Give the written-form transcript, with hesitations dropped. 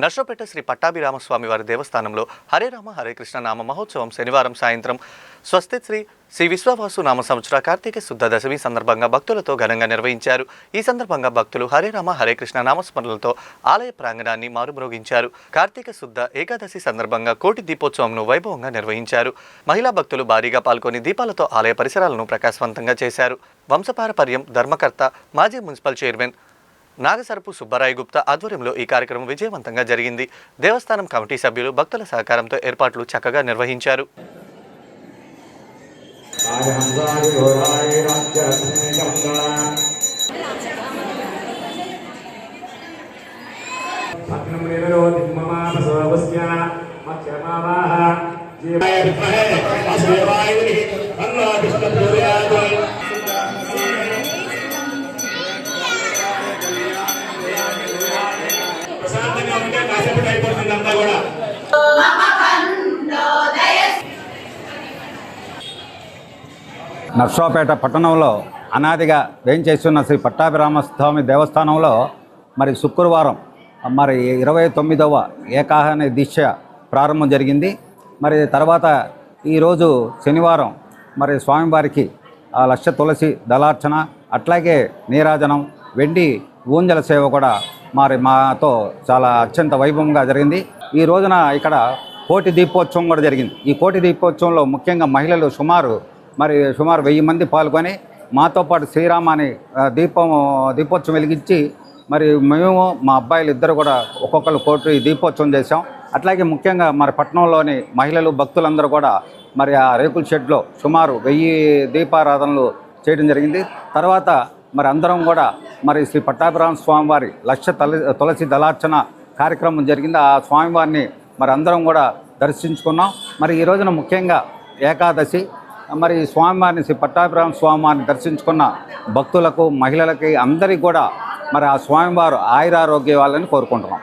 నర్సోపేట శ్రీ పట్టాభిరామస్వామి వారి దేవస్థానంలో హరే రామ హరే కృష్ణ నామ మహోత్సవం శనివారం సాయంత్రం స్వస్తి శ్రీ విశ్వవాసు నామ సంవత్సర కార్తీక శుద్ధ దశమి సందర్భంగా భక్తులతో ఘనంగా నిర్వహించారు. ఈ సందర్భంగా భక్తులు హరే రామ హరే కృష్ణ నామస్మరణలతో ఆలయ ప్రాంగణాన్ని మారుమ్రోగించారు. కార్తీక శుద్ధ ఏకాదశి సందర్భంగా కోటి దీపోత్సవంను వైభవంగా నిర్వహించారు. మహిళా భక్తులు భారీగా పాల్గొని దీపాలతో ఆలయ పరిసరాలను ప్రకాశవంతంగా చేశారు. వంశపారపర్యం ధర్మకర్త మాజీ మున్సిపల్ చైర్మన్ నాగసరపు సుబ్బరాయ గుప్తా ఆధ్వర్యంలో ఈ కార్యక్రమం విజయవంతంగా జరిగింది. దేవస్థానం కమిటీ సభ్యులు భక్తుల సహకారంతో ఏర్పాట్లు చక్కగా నిర్వహించారు. నర్సోపేట పట్టణంలో అనాదిగా వేయించేస్తున్న శ్రీ పట్టాభిరామస్వామి దేవస్థానంలో మరి శుక్రవారం 29వ ఏకాహన దీక్ష ప్రారంభం జరిగింది. మరి తర్వాత ఈరోజు శనివారం మరి స్వామివారికి లక్ష తులసి దళార్చన అట్లాగే నీరాజనం వెండి ఊంజల సేవ కూడా మాతో చాలా అత్యంత వైభవంగా జరిగింది. ఈ రోజున ఇక్కడ కోటి దీపోత్సవం కూడా జరిగింది. ఈ కోటి దీపోత్సవంలో ముఖ్యంగా మహిళలు సుమారు 1000 మంది పాల్గొని మాతో పాటు శ్రీరామాని దీపోత్సవం వెలిగించి మరి మేము మా అబ్బాయిలు ఇద్దరు కూడా ఒక్కొక్కరు కోటి దీపోత్సవం చేశాం. అట్లాగే ముఖ్యంగా మరి పట్టణంలోని మహిళలు భక్తులందరూ కూడా మరి ఆ రేకుల షెడ్లో సుమారు 1000 దీపారాధనలు చేయడం జరిగింది. తర్వాత మరి అందరం కూడా మరి శ్రీ పట్టాభిరామ స్వామివారి లక్ష తులసి దళార్చన కార్యక్రమం జరిగింది. ఆ స్వామివారిని మరి అందరం కూడా దర్శించుకున్నాం. మరి ఈ రోజున ముఖ్యంగా ఏకాదశి మరి స్వామివారిని శ్రీ పట్టాభిరామ స్వామివారిని దర్శించుకున్న భక్తులకు మహిళలకి అందరికీ కూడా మరి ఆ స్వామివారు ఆయురారోగ్యాలని కోరుకుంటున్నాం.